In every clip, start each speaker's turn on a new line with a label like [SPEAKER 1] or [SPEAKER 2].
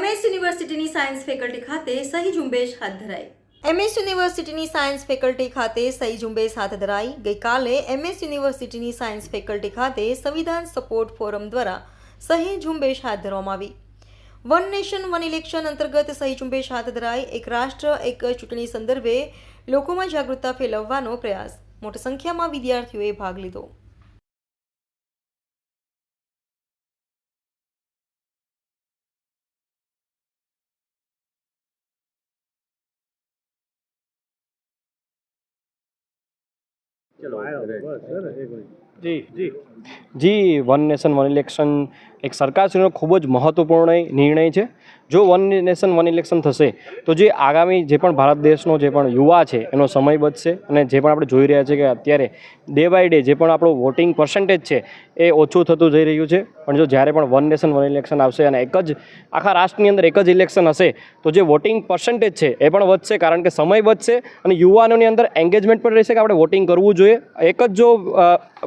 [SPEAKER 1] MS યુનિવર્સિટીની science faculty ખાતે સહી ઝુંબેશ હાથ ધરાઈ। MS યુનિવર્સિટીની સાયન્સ ફેકલ્ટી ખાતે સહી ઝુંબેશ હાથ ધરાઈ। ગઈકાલે MS યુનિવર્સિટીની સાયન્સ ફેકલ્ટી ખાતે સંવિધાન સપોર્ટ ફોરમ દ્વારા સહી ઝુંબેશ હાથ ધરવામાં આવી। વન નેશન વન ઇલેક્શન અંતર્ગત સહી ઝુંબેશ હાથ ધરાઈ। એક રાષ્ટ્ર એક ચૂંટણી સંદર્ભે લોકોમાં જાગૃતતા ફેલાવવાનો પ્રયાસ। મોટી સંખ્યામાં વિદ્યાર્થીઓએ ભાગ લીધો।
[SPEAKER 2] जी वन नेशन वन इलेक्शन एक सरकारश्रीनो खूब ज महत्वपूर्ण निर्णय है। जो वन नेशन वन इलेक्शन थशे तो जे आगामी जे पण भारत देशनो जे पण युवा है एनो समय बचशे अने जे पण आपणे जोई रह्या छीए के अत्यारे डे बाय डे जे पण आपणो वोटिंग पर्सेंटेज है ए ओछुं थतुं जई रह्युं छे। पण जो ज्यारे पण वन नेशन वन इलेक्शन आवशे अने एक ज आखा राष्ट्रनी अंदर एक ज इलेक्शन हशे तो जे वोटिंग पर्सेंटेज है ए पण वधशे, कारण के समय बचशे अने युवानोनी अंदर एंगेजमेंट पण रहेशे के आपणे वोटिंग करवुं जोईए। एक ज जो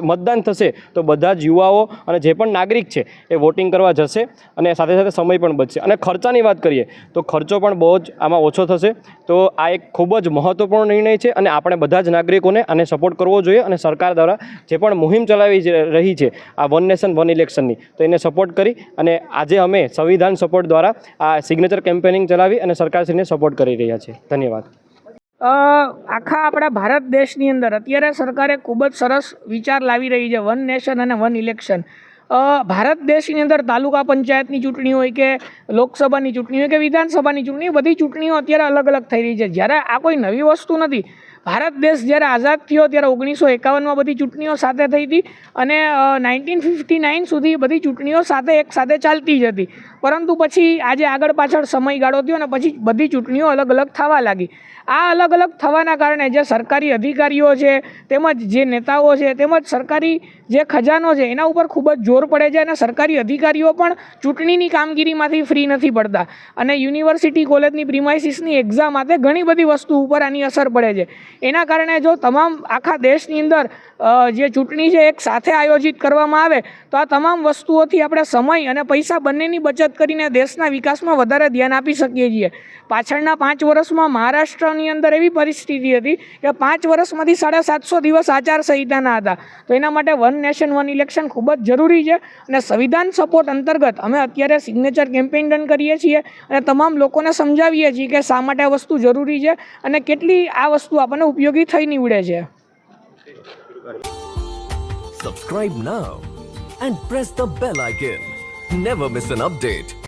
[SPEAKER 2] मतदान थशे तो बधा ज युवाओ अने जे पण नागरिक छे ए वोटिंग करवा जशे अने साथे साथे समय पण बचशे। अने खर्चानी वात करीए तो खर्चो पण बहु ज आमां ओछो थशे। तो आ एक खूब ज महत्वपूर्ण निर्णय छे अने आपणे बधा ज नागरिकोने आने सपोर्ट करवो जोईए अने सरकार द्वारा जे पण मुहिम चलावी रही छे आ वन नेशन वन इलेक्शननी तो एने सपोर्ट करी अने आजे अमे संविधान सपोर्ट द्वारा आ सिग्नेचर केम्पेनिंग चलावी अने सरकारश्रीने सपोर्ट करी रह्या छे। धन्यवाद।
[SPEAKER 3] आखा अपना भारत देशनी अंदर अत्यारे सरकारे खूब ज सरस विचार लावी रही है वन नेशन अने वन इलेक्शन। भारत देशनी अंदर तालुका पंचायतनी चूंटणी होय के लोकसभानी चूंटणी होय के विधानसभानी चूंटणी बधी चूंटणीओ अत्यारे अलग अलग थई रही है। ज्यारे आ कोई नवी वस्तु नथी। भारत देश ज्यारे आज़ाद थयो त्यारे 1951 में बधी चूंटणीओ साथे थई हती अने 1959 सुधी बधी चूंटणीओ साथे एक साथे चालती ज हती। परंतु पछी आजे आगळ पाछळ समयगाळो थयो अने पछी बधी चूंटणीओ अलग अलग थवा लागी। आ अलग अलग थवाना कारणे जे सरकारी अधिकारीओ छे तेमज जे नेताओ छे तेमज सरकारी जे खजानो छे एना उपर खूब ज जोर पड़े छे अने सरकारी अधिकारीओ पण चूंटणीनी कामगीरीमांथी फ्री नथी पड़ता अने युनिवर्सिटी कॉलेजनी प्रीमाइसिसनी एक्जाम माटे घणी बधी वस्तु उपर आनी असर पड़े छे। एना कारणे जो तमाम आखा देशनी अंदर जे चूंटणी छे एक साथे आयोजित करवामां आवे तो आ तमाम वस्तुओथी आपणे समय अने पैसा बंनेनी बचत करीने देशना विकासमां वधारे ध्यान आपी शकीए छीए। पाछळना 5 वर्षमां महाराष्ट्रनी अंदर एवी परिस्थिति हती के 5 वर्षमांथी 750 दिवस आचारसंहिताना हता। तो एना माटे वन नेशन वन इलेक्शन खूब ज जरूरी छे अने संविधान सपोर्ट अंतर्गत अमे अत्यारे सिग्नेचर केम्पेन रन करीए छीए अने तमाम लोकोने समजावीए छीए के शा माटे आ वस्तु जरूरी छे अने केटली आ वस्तु आपणे उपयोगी थई નીવડે છે।
[SPEAKER 4] Subscribe now and press the bell icon. Never miss an update.